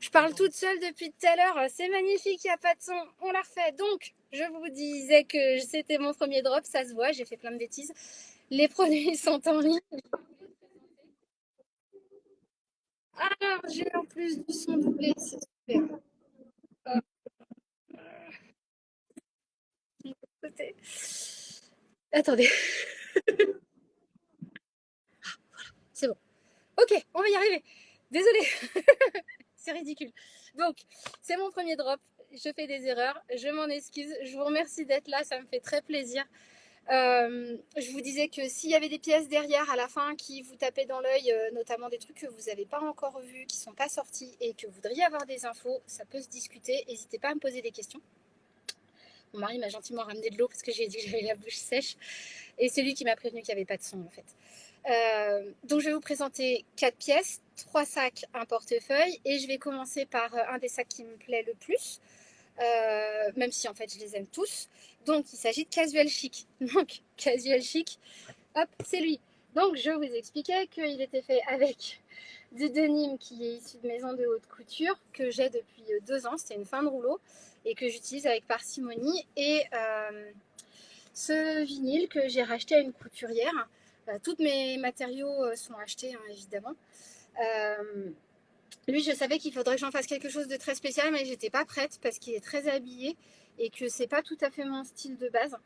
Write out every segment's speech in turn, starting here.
Je parle toute seule depuis tout à l'heure. C'est magnifique, il n'y a pas de son. On la refait. Donc, je vous disais que c'était mon premier drop. Ça se voit, j'ai fait plein de bêtises. Les produits sont en ligne. Alors, j'ai en plus du son doublé. C'est super. Hop, côté. Attendez, c'est bon. Ok, on va y arriver. Désolée, c'est ridicule. Donc, c'est mon premier drop. Je fais des erreurs. Je m'en excuse. Je vous remercie d'être là. Ça me fait très plaisir. Je vous disais que s'il y avait des pièces derrière à la fin qui vous tapaient dans l'œil, notamment des trucs que vous n'avez pas encore vus, qui ne sont pas sortis et que vous voudriez avoir des infos, ça peut se discuter. N'hésitez pas à me poser des questions. Mon mari m'a gentiment ramené de l'eau parce que j'ai dit que j'avais la bouche sèche. Et c'est lui qui m'a prévenu qu'il n'y avait pas de son en fait. Donc je vais vous présenter 4 pièces, 3 sacs, un portefeuille. Et je vais commencer par un des sacs qui me plaît le plus. Même si en fait je les aime tous. Donc il s'agit de Casual Chic. Donc Casual Chic, hop, c'est lui. Donc je vous expliquais qu'il était fait avec du denim qui est issu de maison de haute couture que j'ai depuis 2 ans. C'était une fin de rouleau et que j'utilise avec parcimonie. Et ce vinyle que j'ai racheté à une couturière. Tous mes matériaux sont achetés, hein, évidemment. Euh, Lui, je savais qu'il faudrait que j'en fasse quelque chose de très spécial, mais j'étais pas prête parce qu'il est très habillé et que c'est pas tout à fait mon style de base.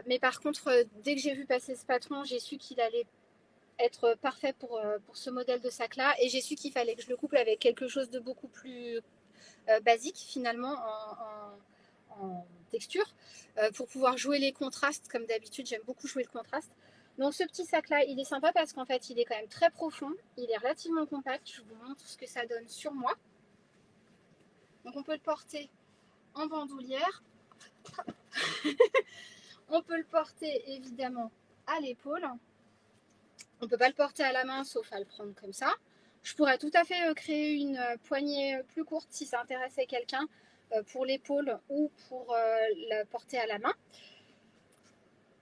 Mais par contre, dès que j'ai vu passer ce patron, j'ai su qu'il allait être parfait pour ce modèle de sac-là. Et j'ai su qu'il fallait que je le couple avec quelque chose de beaucoup plus basique, finalement, en texture, pour pouvoir jouer les contrastes. Comme d'habitude, j'aime beaucoup jouer le contraste. Donc ce petit sac-là, il est sympa parce qu'en fait, il est quand même très profond. Il est relativement compact. Je vous montre ce que ça donne sur moi. Donc on peut le porter en bandoulière. On peut le porter évidemment à l'épaule. On ne peut pas le porter à la main sauf à le prendre comme ça. Je pourrais tout à fait créer une poignée plus courte si ça intéressait quelqu'un pour l'épaule ou pour la porter à la main.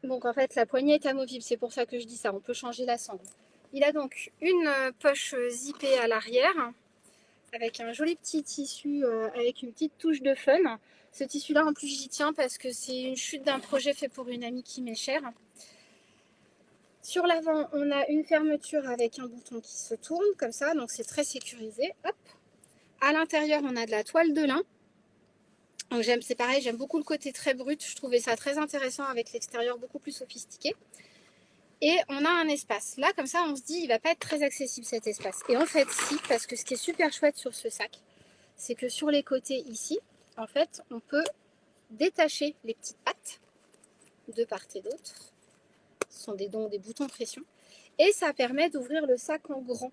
Donc en fait la poignée est amovible, c'est pour ça que je dis ça. On peut changer la sangle. Il a donc une poche zippée à l'arrière avec un joli petit tissu avec une petite touche de fun. Ce tissu-là, en plus, j'y tiens parce que c'est une chute d'un projet fait pour une amie qui m'est chère. Sur l'avant, on a une fermeture avec un bouton qui se tourne comme ça, donc c'est très sécurisé. Hop. À l'intérieur, on a de la toile de lin. Donc c'est pareil, j'aime beaucoup le côté très brut. Je trouvais ça très intéressant avec l'extérieur beaucoup plus sophistiqué. Et on a un espace. Là, comme ça, on se dit, il va pas être très accessible cet espace. Et en fait, si, parce que ce qui est super chouette sur ce sac, c'est que sur les côtés ici, en fait, on peut détacher les petites pattes de part et d'autre. Ce sont des boutons pression. Et ça permet d'ouvrir le sac en grand.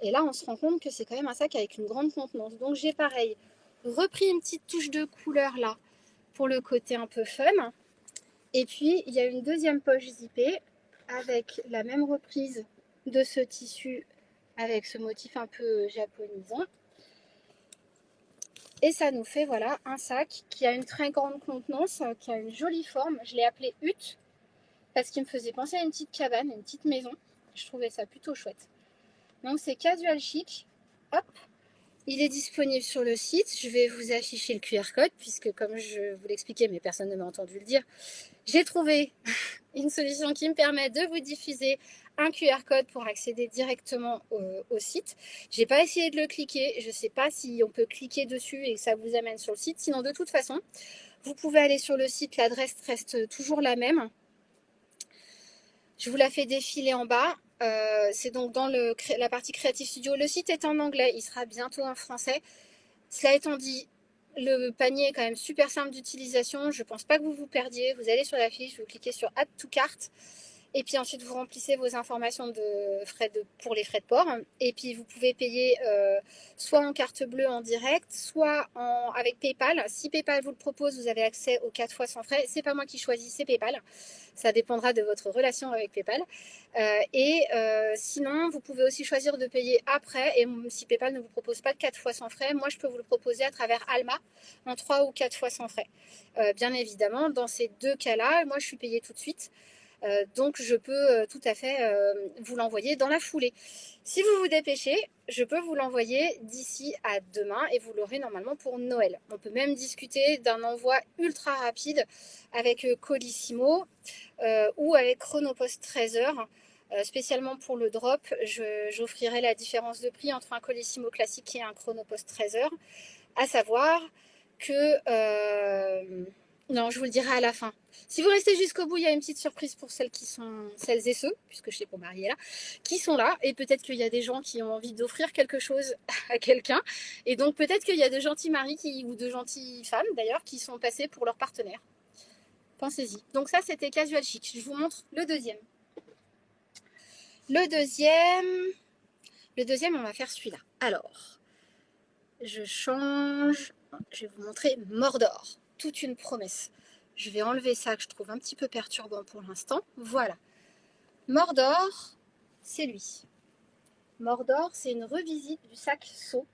Et là, on se rend compte que c'est quand même un sac avec une grande contenance. Donc j'ai pareil, repris une petite touche de couleur là pour le côté un peu fun. Et puis, il y a une deuxième poche zippée avec la même reprise de ce tissu avec ce motif un peu japonisant. Et ça nous fait voilà un sac qui a une très grande contenance, qui a une jolie forme. Je l'ai appelé hutte parce qu'il me faisait penser à une petite cabane, une petite maison. Je trouvais ça plutôt chouette. Donc c'est Casual Chic. Hop, il est disponible sur le site. Je vais vous afficher le QR code puisque comme je vous l'expliquais, mais personne ne m'a entendu le dire, j'ai trouvé une solution qui me permet de vous diffuser un QR code pour accéder directement au site. J'ai pas essayé de le cliquer. Je sais pas si on peut cliquer dessus et que ça vous amène sur le site. Sinon, de toute façon, vous pouvez aller sur le site. L'adresse reste toujours la même. Je vous la fais défiler en bas. C'est donc dans la partie Creative Studio. Le site est en anglais. Il sera bientôt en français. Cela étant dit, le panier est quand même super simple d'utilisation. Je ne pense pas que vous vous perdiez. Vous allez sur la fiche, vous cliquez sur Add to Cart. Et puis ensuite, vous remplissez vos informations pour les frais de port. Et puis, vous pouvez payer soit en carte bleue en direct, soit avec PayPal. Si PayPal vous le propose, vous avez accès aux 4 fois sans frais. C'est pas moi qui choisis, c'est PayPal. Ça dépendra de votre relation avec PayPal. Sinon, vous pouvez aussi choisir de payer après. Et si PayPal ne vous propose pas de 4 fois sans frais, moi, je peux vous le proposer à travers Alma en 3 ou 4 fois sans frais. Bien évidemment, dans ces deux cas-là, moi, je suis payée tout de suite. Donc je peux tout à fait vous l'envoyer dans la foulée. Si vous vous dépêchez, je peux vous l'envoyer d'ici à demain et vous l'aurez normalement pour Noël. On peut même discuter d'un envoi ultra rapide avec Colissimo ou avec Chronopost 13 heures. Spécialement pour le drop, j'offrirai la différence de prix entre un Colissimo classique et un Chronopost 13 heures, à savoir que... non, je vous le dirai à la fin. Si vous restez jusqu'au bout, il y a une petite surprise pour celles et ceux, puisque je sais pour marier là, qui sont là. Et peut-être qu'il y a des gens qui ont envie d'offrir quelque chose à quelqu'un. Et donc peut-être qu'il y a de gentils maris ou de gentilles femmes d'ailleurs qui sont passés pour leur partenaire. Pensez-y. Donc ça, c'était Casual Chic. Je vous montre le deuxième. Le deuxième, on va faire celui-là. Alors, je change. Je vais vous montrer Mordor. Toute une promesse. Je vais enlever ça que je trouve un petit peu perturbant pour l'instant. Voilà. Mordor, c'est lui. Mordor, c'est une revisite du sac Sceaux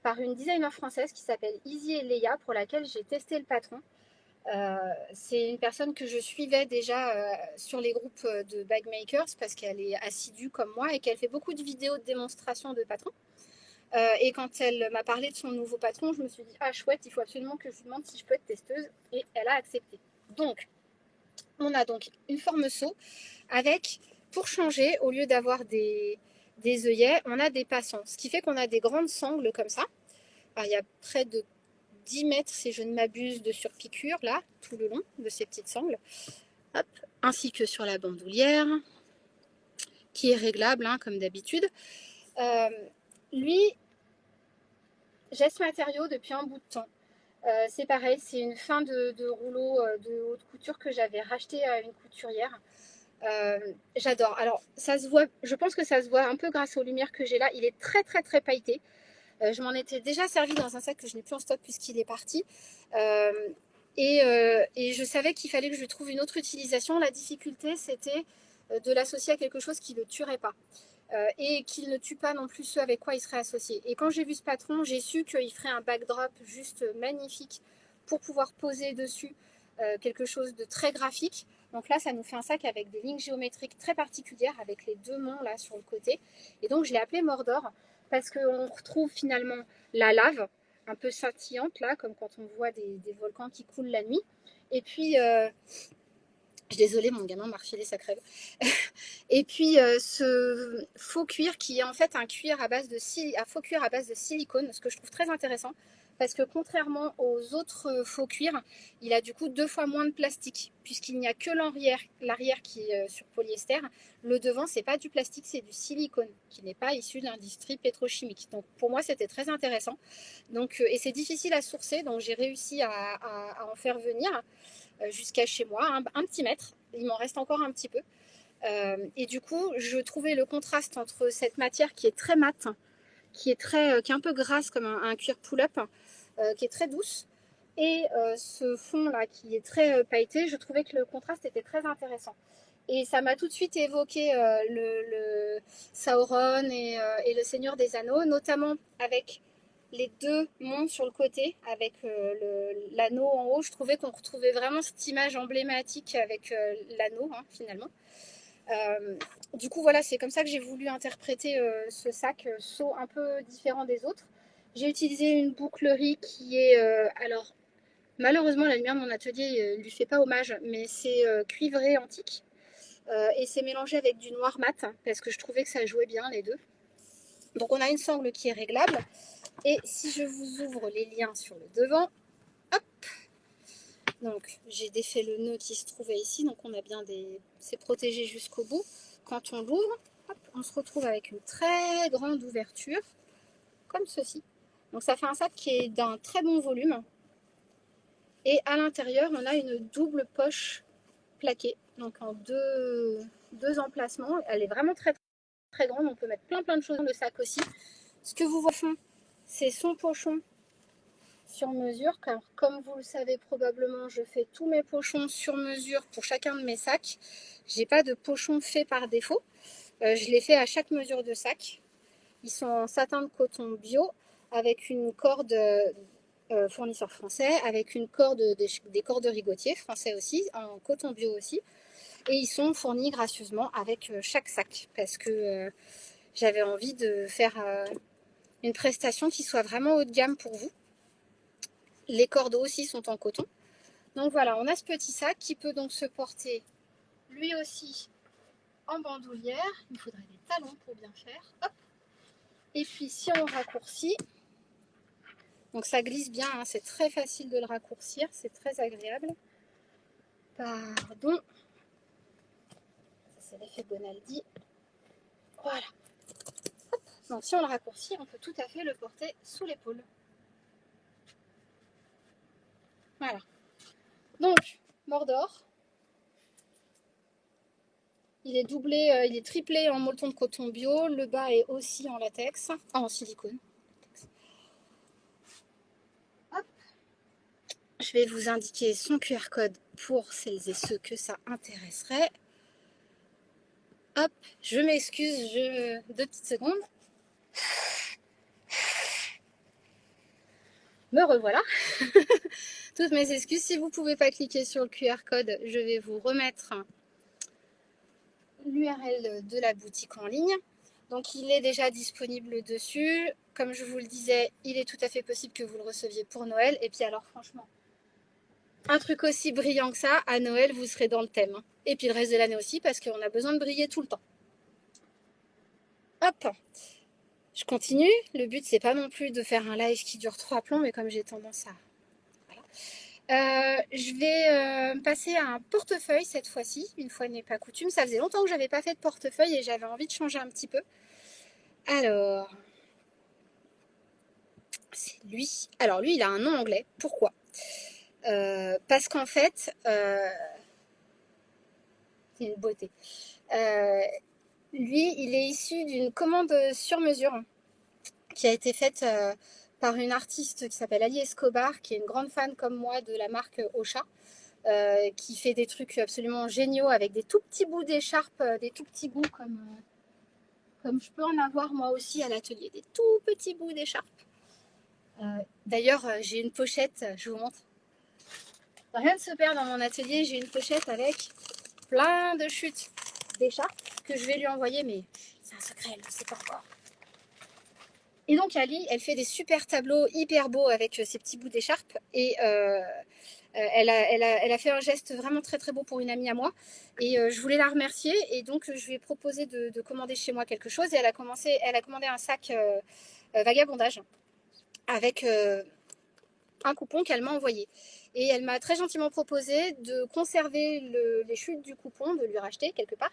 par une designer française qui s'appelle Izzy et Leia, pour laquelle j'ai testé le patron. C'est une personne que je suivais déjà sur les groupes de bagmakers parce qu'elle est assidue comme moi et qu'elle fait beaucoup de vidéos de démonstration de patrons. Et quand elle m'a parlé de son nouveau patron, je me suis dit ah chouette, il faut absolument que je lui demande si je peux être testeuse, et elle a accepté. Donc on a donc une forme seau avec, pour changer, au lieu d'avoir des œillets, on a des passants, ce qui fait qu'on a des grandes sangles comme ça. Alors, il y a près de 10 mètres, si je ne m'abuse, de surpiqûre, là, tout le long de ces petites sangles. Hop. Ainsi que sur la bandoulière, qui est réglable, hein, comme d'habitude. Lui, j'ai ce matériau depuis un bout de temps. C'est pareil, c'est une fin de rouleau de haute couture que j'avais racheté à une couturière. J'adore. Alors, ça se voit, je pense que ça se voit un peu grâce aux lumières que j'ai là. Il est très, très, très pailleté. Je m'en étais déjà servi dans un sac que je n'ai plus en stock puisqu'il est parti. Et je savais qu'il fallait que je lui trouve une autre utilisation. La difficulté, c'était de l'associer à quelque chose qui ne le tuerait pas. Et qu'il ne tue pas non plus ceux avec quoi il serait associé. Et quand j'ai vu ce patron, j'ai su qu'il ferait un backdrop juste magnifique pour pouvoir poser dessus quelque chose de très graphique. Donc là, ça nous fait un sac avec des lignes géométriques très particulières, avec les deux monts là sur le côté. Et donc, je l'ai appelé Mordor parce qu'on retrouve finalement la lave, un peu scintillante là, comme quand on voit des volcans qui coulent la nuit. Et puis, je suis désolée, mon gamin m'a refilé sa crève. Et puis ce faux cuir qui est en fait un cuir à base de faux cuir à base de silicone, ce que je trouve très intéressant parce que contrairement aux autres faux cuirs, il a du coup 2 fois moins de plastique puisqu'il n'y a que l'arrière qui est sur polyester. Le devant, c'est pas du plastique, c'est du silicone qui n'est pas issu de l'industrie pétrochimique. Donc pour moi, c'était très intéressant. Donc et c'est difficile à sourcer, donc j'ai réussi à en faire venir jusqu'à chez moi, un petit mètre. Il m'en reste encore un petit peu. Et du coup, je trouvais le contraste entre cette matière qui est très mate, qui est un peu grasse comme un cuir pull-up, qui est très douce, et ce fond là qui est très pailleté. Je trouvais que le contraste était très intéressant. Et ça m'a tout de suite évoqué le Sauron et le Seigneur des Anneaux, notamment avec les deux monts sur le côté, avec l'anneau en haut. Je trouvais qu'on retrouvait vraiment cette image emblématique avec l'anneau, hein, finalement. Du coup, voilà, c'est comme ça que j'ai voulu interpréter ce sac seau un peu différent des autres. J'ai utilisé une bouclerie qui est, alors malheureusement la lumière de mon atelier ne lui fait pas hommage, mais c'est cuivré antique. Et c'est mélangé avec du noir mat parce que je trouvais que ça jouait bien les deux. Donc on a une sangle qui est réglable. Et si je vous ouvre les liens sur le devant, hop, donc j'ai défait le nœud qui se trouvait ici, donc on a bien c'est protégé jusqu'au bout. Quand on l'ouvre, on se retrouve avec une très grande ouverture, comme ceci. Donc ça fait un sac qui est d'un très bon volume. Et à l'intérieur, on a une double poche plaquée, donc en deux emplacements. Elle est vraiment très très grande, on peut mettre plein de choses dans le sac aussi. Ce que vous voyez au fond, c'est son pochon sur mesure, car comme vous le savez probablement, je fais tous mes pochons sur mesure pour chacun de mes sacs. J'ai pas de pochon fait par défaut. Je les fais à chaque mesure de sac. Ils sont en satin de coton bio avec une corde fournisseur français, avec une corde des cordes rigotiers français aussi, en coton bio aussi. Et ils sont fournis gracieusement avec chaque sac parce que j'avais envie de faire une prestation qui soit vraiment haut de gamme pour vous. Les cordes aussi sont en coton. Donc voilà, on a ce petit sac qui peut donc se porter lui aussi en bandoulière. Il faudrait des talons pour bien faire. Hop. Et puis si on raccourcit, donc ça glisse bien, hein, c'est très facile de le raccourcir, c'est très agréable. Pardon. C'est l'effet Bonaldi. Voilà. Hop. Donc si on le raccourcit, on peut tout à fait le porter sous l'épaule. Voilà. Donc, Mordor. Il est doublé, il est triplé en molleton de coton bio. Le bas est aussi en latex, en silicone. Hop. Je vais vous indiquer son QR code pour celles et ceux que ça intéresserait. Hop, je m'excuse, 2 petites secondes. Me revoilà. Toutes mes excuses. Si vous ne pouvez pas cliquer sur le QR code, je vais vous remettre l'URL de la boutique en ligne. Donc il est déjà disponible dessus. Comme je vous le disais, il est tout à fait possible que vous le receviez pour Noël. Et puis alors franchement, un truc aussi brillant que ça, à Noël, vous serez dans le thème. Et puis le reste de l'année aussi, parce qu'on a besoin de briller tout le temps. Hop, je continue. Le but, c'est pas non plus de faire un live qui dure 3 plombs, mais comme j'ai tendance à... je vais passer à un portefeuille cette fois-ci, une fois n'est pas coutume. Ça faisait longtemps que j'avais pas fait de portefeuille et j'avais envie de changer un petit peu. Alors, c'est lui. Alors lui, il a un nom anglais. Pourquoi parce qu'en fait, c'est une beauté. Lui, il est issu d'une commande sur mesure qui a été faite par une artiste qui s'appelle Ali Escobar, qui est une grande fan comme moi de la marque Ocha. Qui fait des trucs absolument géniaux avec des tout petits bouts d'écharpe, des tout petits bouts comme je peux en avoir moi aussi à l'atelier, des tout petits bouts d'écharpe. D'ailleurs, j'ai une pochette, je vous montre. Rien ne se perd dans mon atelier, j'ai une pochette avec plein de chutes d'écharpe que je vais lui envoyer, mais c'est un secret, elle ne sait pas encore. Et donc Ali, elle fait des super tableaux hyper beaux avec ces petits bouts d'écharpe et elle a fait un geste vraiment très très beau pour une amie à moi et je voulais la remercier et donc je lui ai proposé de commander chez moi quelque chose et elle a commandé un sac vagabondage avec un coupon qu'elle m'a envoyé et elle m'a très gentiment proposé de conserver les chutes du coupon, de lui racheter quelque part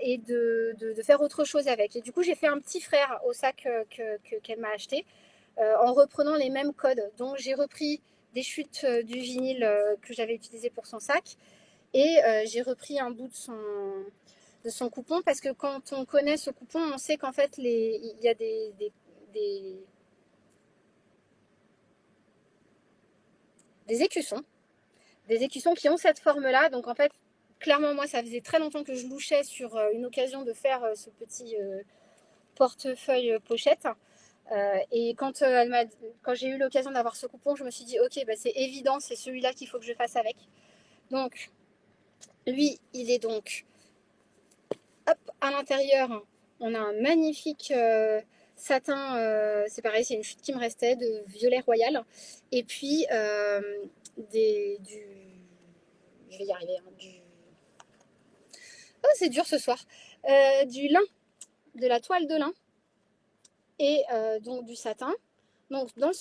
et de faire autre chose avec. Et du coup j'ai fait un petit frère au sac qu'elle m'a acheté en reprenant les mêmes codes. Donc j'ai repris des chutes du vinyle que j'avais utilisé pour son sac et j'ai repris un bout de son coupon parce que quand on connaît ce coupon, on sait qu'en fait il y a des écussons qui ont cette forme-là. Donc en fait, clairement moi ça faisait très longtemps que je louchais sur une occasion de faire ce petit portefeuille pochette. Et quand j'ai eu l'occasion d'avoir ce coupon, je me suis dit ok, bah, c'est évident, c'est celui-là qu'il faut que je fasse avec. Donc lui, il est donc hop, à l'intérieur, on a un magnifique satin, c'est pareil, c'est une chute qui me restait de violet royal. Et puis je vais y arriver, hein, oh c'est dur ce soir, du lin, de la toile de lin et donc du satin. Donc dans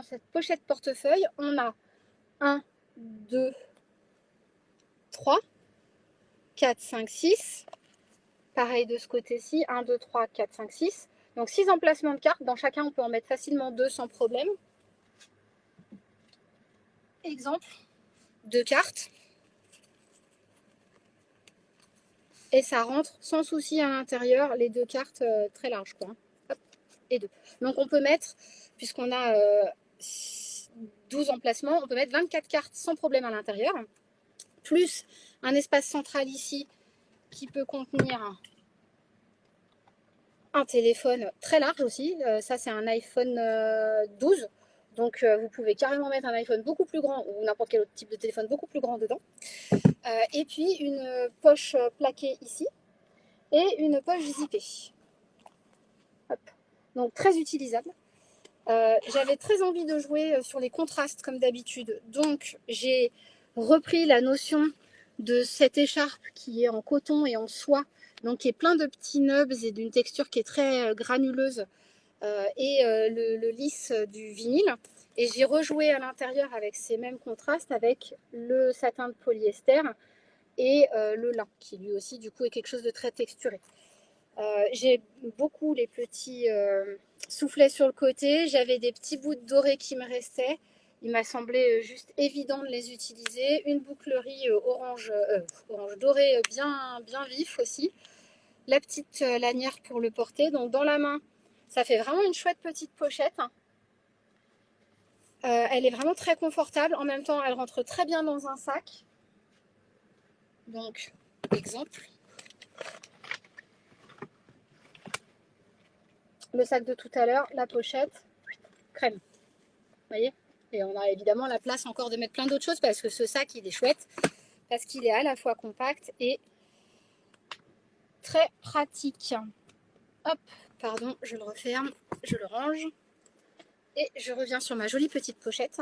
cette pochette portefeuille, on a 1, 2, 3, 4, 5, 6. Pareil de ce côté-ci, 1, 2, 3, 4, 5, 6. Donc 6 emplacements de cartes. Dans chacun, on peut en mettre facilement 2 sans problème. Exemple, 2 cartes. Et ça rentre sans souci à l'intérieur, les 2 cartes très larges, quoi. Hop, et 2. Donc on peut mettre, puisqu'on a 12 emplacements, on peut mettre 24 cartes sans problème à l'intérieur. Plus un espace central ici qui peut contenir un téléphone très large aussi. Ça, c'est un iPhone 12. Donc vous pouvez carrément mettre un iPhone beaucoup plus grand ou n'importe quel autre type de téléphone beaucoup plus grand dedans. Et puis une poche plaquée ici et une poche zippée. Hop. Donc très utilisable. J'avais très envie de jouer sur les contrastes comme d'habitude. Donc j'ai repris la notion de cette écharpe qui est en coton et en soie. Donc qui est plein de petits nubs et d'une texture qui est très granuleuse. Et le lisse du vinyle. Et j'ai rejoué à l'intérieur avec ces mêmes contrastes avec le satin de polyester et le lin qui lui aussi du coup est quelque chose de très texturé. J'ai beaucoup les petits soufflets sur le côté. J'avais des petits bouts de doré qui me restaient. Il m'a semblé juste évident de les utiliser. Une bouclerie orange doré bien, bien vif aussi. La petite lanière pour le porter. Donc dans la main, ça fait vraiment une chouette petite pochette. Elle est vraiment très confortable. En même temps, elle rentre très bien dans un sac. Donc, exemple. Le sac de tout à l'heure, la pochette, crème. Vous voyez? Et on a évidemment la place encore de mettre plein d'autres choses parce que ce sac, il est chouette. Parce qu'il est à la fois compact et très pratique. Hop, pardon, je le referme, je le range. Et je reviens sur ma jolie petite pochette.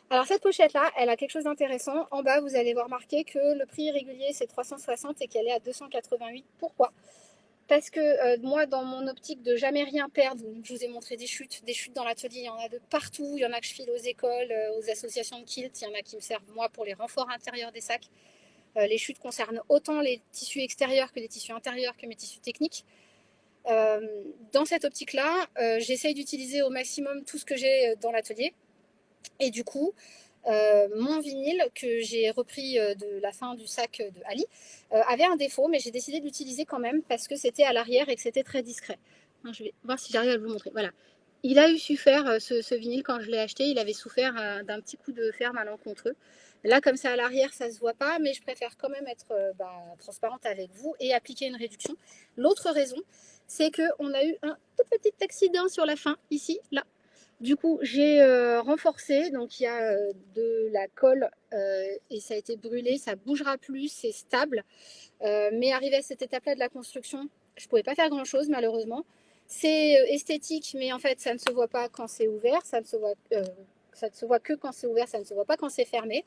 Alors cette pochette là, elle a quelque chose d'intéressant. En bas, vous allez voir marqué que le prix régulier c'est 360 et qu'elle est à 288. Pourquoi? Parce que moi, dans mon optique de jamais rien perdre, je vous ai montré des chutes dans l'atelier, il y en a de partout. Il y en a que je file aux écoles, aux associations de kilt, il y en a qui me servent moi pour les renforts intérieurs des sacs. Les chutes concernent autant les tissus extérieurs que les tissus intérieurs que mes tissus techniques. Dans cette optique-là, j'essaye d'utiliser au maximum tout ce que j'ai dans l'atelier. Et du coup, mon vinyle que j'ai repris de la fin du sac de Ali avait un défaut, mais j'ai décidé de l'utiliser quand même parce que c'était à l'arrière et que c'était très discret. Je vais voir si j'arrive à vous montrer. Voilà. Il a eu souffert, ce vinyle, quand je l'ai acheté, il avait souffert d'un petit coup de fer malencontreux. Là, comme ça à l'arrière, ça ne se voit pas, mais je préfère quand même être transparente avec vous et appliquer une réduction. L'autre raison, c'est qu'on a eu un tout petit accident sur la fin, ici, là. Du coup, j'ai renforcé, donc il y a de la colle et ça a été brûlé, ça bougera plus, c'est stable. Mais arrivé à cette étape-là de la construction, je ne pouvais pas faire grand-chose malheureusement. C'est esthétique, mais en fait, ça ne se voit pas quand c'est ouvert, ça ne se voit que quand c'est ouvert, ça ne se voit pas quand c'est fermé.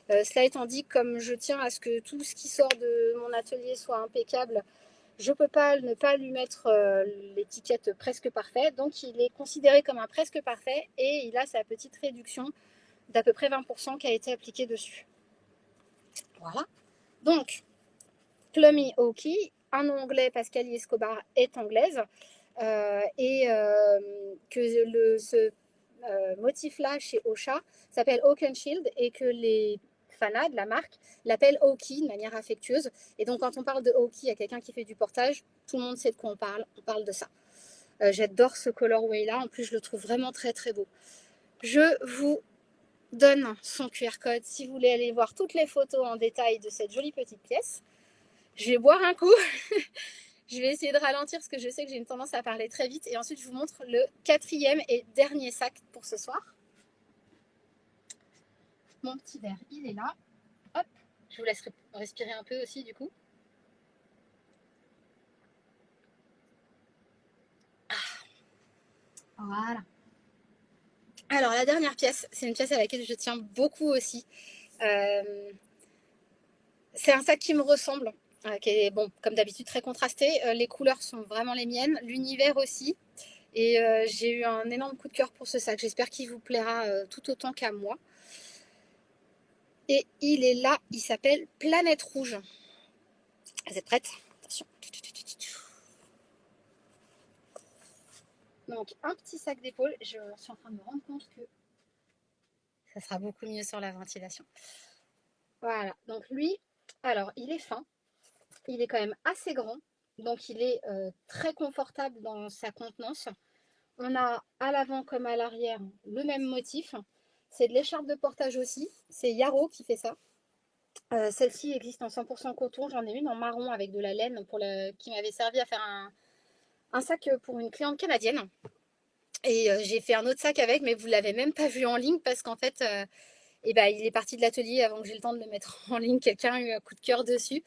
Cela étant dit, comme je tiens à ce que tout ce qui sort de mon atelier soit impeccable, je ne peux pas ne pas lui mettre l'étiquette presque parfait. Donc, il est considéré comme un presque parfait et il a sa petite réduction d'à peu près 20% qui a été appliquée dessus. Voilà. Donc, Plummy Oki, un nom anglais parce qu'Ali Escobar est anglaise. Et que ce motif-là chez Ocha s'appelle Oak and Shield et que les fanats de la marque l'appellent Oki de manière affectueuse. Et donc quand on parle de Oki à quelqu'un qui fait du portage, tout le monde sait de quoi on parle de ça. J'adore ce colorway-là, en plus je le trouve vraiment très très beau. Je vous donne son QR code si vous voulez aller voir toutes les photos en détail de cette jolie petite pièce. Je vais boire un coup. Je vais essayer de ralentir parce que je sais que j'ai une tendance à parler très vite. Et ensuite, je vous montre le quatrième et dernier sac pour ce soir. Mon petit verre, il est là. Hop, je vous laisse respirer un peu aussi du coup. Voilà. Alors, la dernière pièce, c'est une pièce à laquelle je tiens beaucoup aussi. C'est un sac qui me ressemble, qui est, bon, comme d'habitude, très contrasté. Les couleurs sont vraiment les miennes, l'univers aussi. Et j'ai eu un énorme coup de cœur pour ce sac. J'espère qu'il vous plaira tout autant qu'à moi. Et il est là, il s'appelle Planète Rouge. Vous êtes prêtes? Attention. Donc, un petit sac d'épaule. Je suis en train de me rendre compte que ça sera beaucoup mieux sur la ventilation. Voilà. Donc, lui, alors, il est fin. Il est quand même assez grand. Donc, il est très confortable dans sa contenance. On a à l'avant comme à l'arrière le même motif. C'est de l'écharpe de portage aussi. C'est Yarrow qui fait ça. Celle-ci existe en 100% coton. J'en ai une en marron avec de la laine qui m'avait servi à faire un sac pour une cliente canadienne. Et j'ai fait un autre sac avec, mais vous ne l'avez même pas vu en ligne parce qu'en fait, et ben, il est parti de l'atelier avant que j'ai le temps de le mettre en ligne. Quelqu'un a eu un coup de cœur dessus.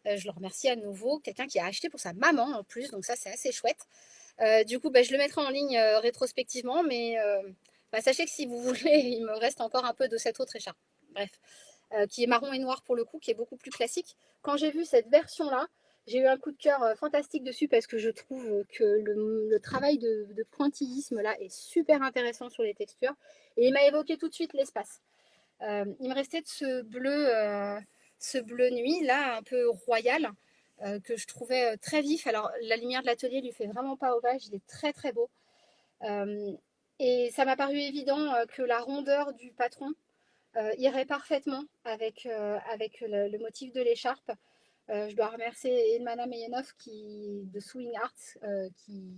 Je le remercie à nouveau. Quelqu'un qui a acheté pour sa maman en plus, donc ça c'est assez chouette. Du coup, bah, je le mettrai en ligne rétrospectivement, mais bah, sachez que si vous voulez, il me reste encore un peu de cette autre écharpe. Bref, qui est marron et noir pour le coup, qui est beaucoup plus classique. Quand j'ai vu cette version-là, j'ai eu un coup de cœur fantastique dessus parce que je trouve que le travail de pointillisme là est super intéressant sur les textures. Et il m'a évoqué tout de suite l'espace. Il me restait de ce bleu nuit là, un peu royal, que je trouvais très vif. Alors la lumière de l'atelier lui fait vraiment pas hommage, il est très très beau. Euh, et ça m'a paru évident que la rondeur du patron irait parfaitement avec le motif de l'écharpe. Je dois remercier Edmana Meyenov de Swing Arts qui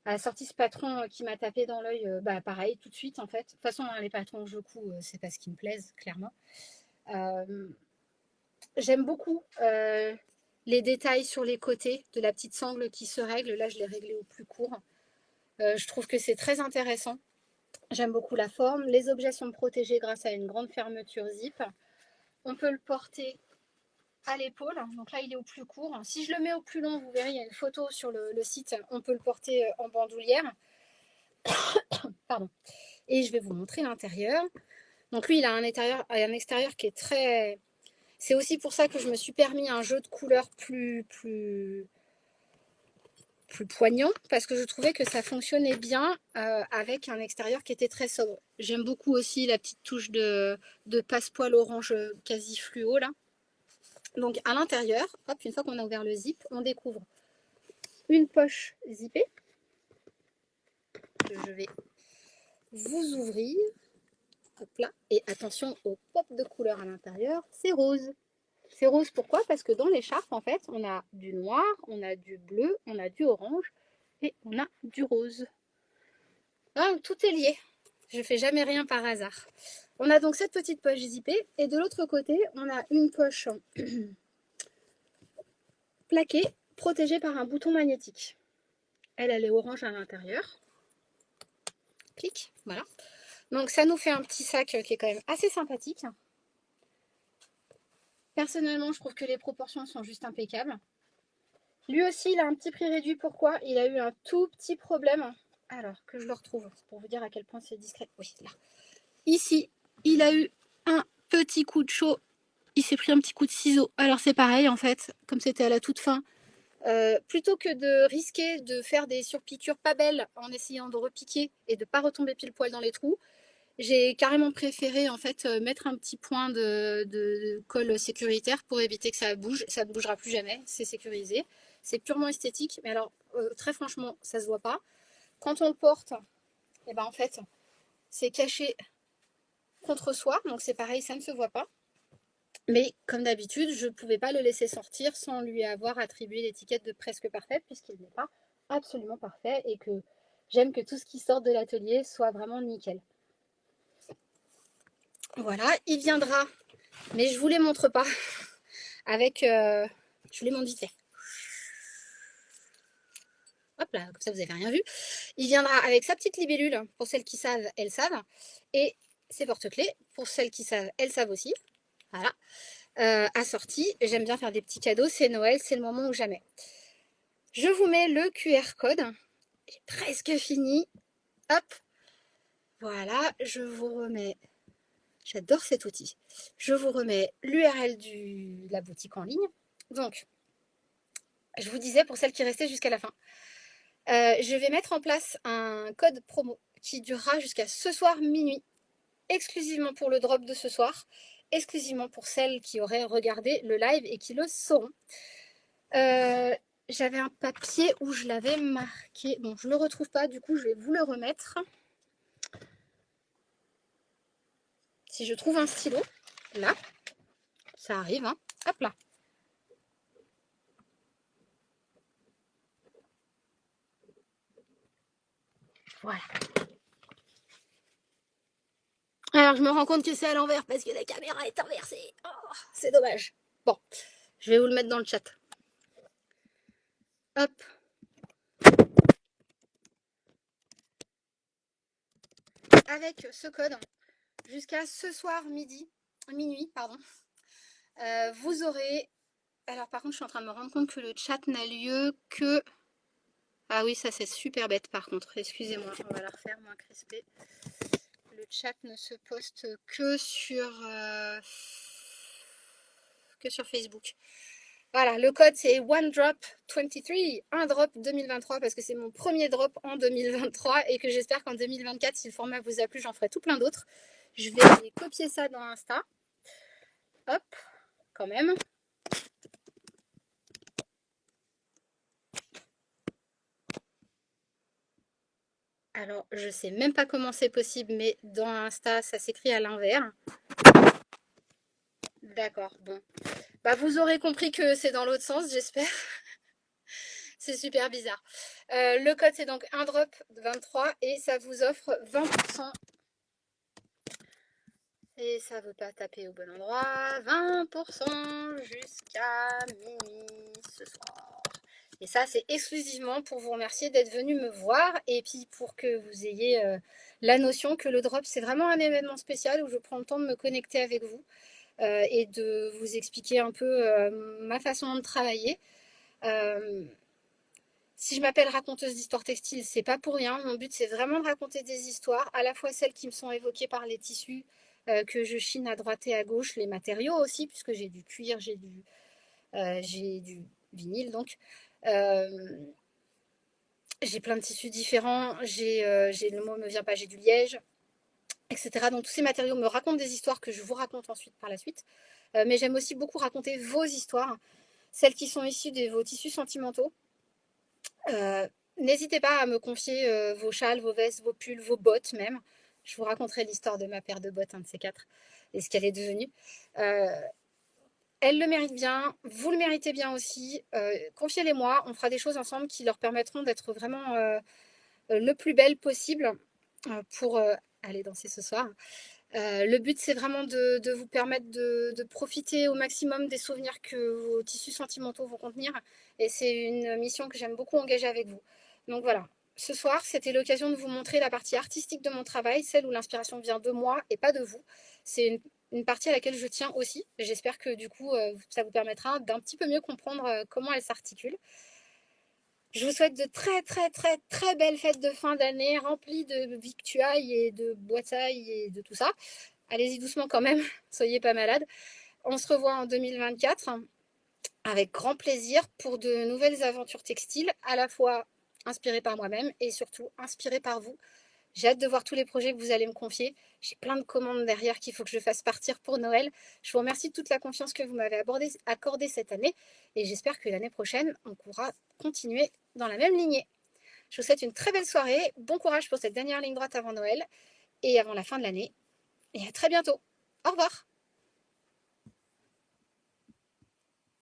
a sorti ce patron qui m'a tapé dans l'œil, bah, pareil, tout de suite en fait. De toute façon, hein, les patrons Joku, c'est pas ce qui me plaise, clairement. Euh, J'aime beaucoup les détails sur les côtés de la petite sangle qui se règle. Là, je l'ai réglé au plus court. Je trouve que c'est très intéressant. J'aime beaucoup la forme. Les objets sont protégés grâce à une grande fermeture zip. On peut le porter à l'épaule. Donc là, il est au plus court. Si je le mets au plus long, vous verrez, il y a une photo sur le site. On peut le porter en bandoulière. Pardon. Et je vais vous montrer l'intérieur. Donc lui, il a un extérieur qui est très... C'est aussi pour ça que je me suis permis un jeu de couleurs plus poignant, parce que je trouvais que ça fonctionnait bien avec un extérieur qui était très sobre. J'aime beaucoup aussi la petite touche de passepoil orange quasi fluo là. Donc à l'intérieur, hop, une fois qu'on a ouvert le zip, on découvre une poche zippée que je vais vous ouvrir. Hop là. Et attention au pop de couleur à l'intérieur, c'est rose. C'est rose pourquoi? Parce que dans l'écharpe, en fait, on a du noir, on a du bleu, on a du orange et on a du rose. Ah, tout est lié. Je fais jamais rien par hasard. On a donc cette petite poche zippée et de l'autre côté, on a une poche plaquée, protégée par un bouton magnétique. Elle est orange à l'intérieur. Clic, voilà. Donc ça nous fait un petit sac qui est quand même assez sympathique. Personnellement, je trouve que les proportions sont juste impeccables. Lui aussi, il a un petit prix réduit. Pourquoi? Il a eu un tout petit problème. Alors, que je le retrouve, pour vous dire à quel point c'est discret. Oui, là. Ici, il a eu un petit coup de chaud. Il s'est pris un petit coup de ciseau. Alors, c'est pareil, en fait, comme c'était à la toute fin. Plutôt que de risquer de faire des surpiqûres pas belles en essayant de repiquer et de ne pas retomber pile poil dans les trous, j'ai carrément préféré en fait mettre un petit point de colle sécuritaire pour éviter que ça bouge. Ça ne bougera plus jamais, c'est sécurisé. C'est purement esthétique, mais alors très franchement, ça se voit pas. Quand on le porte, et ben en fait, c'est caché contre soi, donc c'est pareil, ça ne se voit pas. Mais comme d'habitude, je ne pouvais pas le laisser sortir sans lui avoir attribué l'étiquette de presque parfaite, puisqu'il n'est pas absolument parfait et que j'aime que tout ce qui sort de l'atelier soit vraiment nickel. Voilà, il viendra, mais je ne vous les montre pas, avec... je vous les montre vite fait. Hop là, comme ça vous n'avez rien vu. Il viendra avec sa petite libellule, pour celles qui savent, elles savent, et ses porte-clés, pour celles qui savent, elles savent aussi. Voilà. Assorti, j'aime bien faire des petits cadeaux, c'est Noël, c'est le moment ou jamais. Je vous mets le QR code. J'ai presque fini. Hop. Voilà, je vous remets. J'adore cet outil. Je vous remets l'URL de la boutique en ligne. Donc, je vous disais pour celles qui restaient jusqu'à la fin, je vais mettre en place un code promo qui durera jusqu'à ce soir minuit, exclusivement pour le drop de ce soir, exclusivement pour celles qui auraient regardé le live et qui le sauront. J'avais un papier où je l'avais marqué. Bon, je ne le retrouve pas, du coup, je vais vous le remettre. Si je trouve un stylo, là, ça arrive, hein. Hop là. Voilà. Alors, je me rends compte que c'est à l'envers parce que la caméra est inversée. Oh, c'est dommage. Bon, je vais vous le mettre dans le chat. Hop. avec ce code, jusqu'à ce soir minuit, pardon, vous aurez... Alors par contre, je suis en train de me rendre compte que le chat n'a lieu que... Ah oui, ça c'est super bête par contre, excusez-moi, on va la refaire moins crispée. Le chat ne se poste que sur Facebook. Voilà, le code c'est OneDrop23, un drop 2023 parce que c'est mon premier drop en 2023 et que j'espère qu'en 2024, si le format vous a plu, j'en ferai tout plein d'autres. Je vais copier ça dans Insta. Hop, quand même. Alors, je sais même pas comment c'est possible, mais dans Insta, ça s'écrit à l'envers. D'accord, bon. Bah, vous aurez compris que c'est dans l'autre sens, j'espère. C'est super bizarre. Le code, c'est donc un drop 23 et ça vous offre 20%. Et ça ne veut pas taper au bon endroit. 20% jusqu'à minuit ce soir. Et ça, c'est exclusivement pour vous remercier d'être venu me voir et puis pour que vous ayez la notion que le drop, c'est vraiment un événement spécial où je prends le temps de me connecter avec vous et de vous expliquer un peu ma façon de travailler. Si je m'appelle raconteuse d'histoires textiles, c'est pas pour rien. Mon but, c'est vraiment de raconter des histoires, à la fois celles qui me sont évoquées par les tissus que je chine à droite et à gauche, les matériaux aussi, puisque j'ai du cuir, j'ai du vinyle, donc. J'ai plein de tissus différents, le mot ne me vient pas, j'ai du liège, etc. Donc tous ces matériaux me racontent des histoires que je vous raconte ensuite par la suite. Mais j'aime aussi beaucoup raconter vos histoires, celles qui sont issues de vos tissus sentimentaux. N'hésitez pas à me confier vos châles, vos vestes, vos pulls, vos bottes même. Je vous raconterai l'histoire de ma paire de bottes, un de ces quatre, et ce qu'elle est devenue. Elle le mérite bien, vous le méritez bien aussi. Confiez-les-moi, on fera des choses ensemble qui leur permettront d'être vraiment le plus belle possible pour aller danser ce soir. Le but, c'est vraiment de vous permettre de profiter au maximum des souvenirs que vos tissus sentimentaux vont contenir. Et c'est une mission que j'aime beaucoup engager avec vous. Donc voilà, ce soir, c'était l'occasion de vous montrer la partie artistique de mon travail, celle où l'inspiration vient de moi et pas de vous. C'est une partie à laquelle je tiens aussi. J'espère que du coup, ça vous permettra d'un petit peu mieux comprendre comment elle s'articule. Je vous souhaite de très très très très belles fêtes de fin d'année remplies de victuailles et de boitailles et de tout ça. Allez-y doucement quand même, soyez pas malades. On se revoit en 2024 avec grand plaisir pour de nouvelles aventures textiles, à la fois inspirées par moi-même et surtout inspirées par vous. J'ai hâte de voir tous les projets que vous allez me confier. J'ai plein de commandes derrière qu'il faut que je fasse partir pour Noël. Je vous remercie de toute la confiance que vous m'avez accordée cette année et j'espère que l'année prochaine, on pourra continuer dans la même lignée. Je vous souhaite une très belle soirée, bon courage pour cette dernière ligne droite avant Noël et avant la fin de l'année et à très bientôt. Au revoir.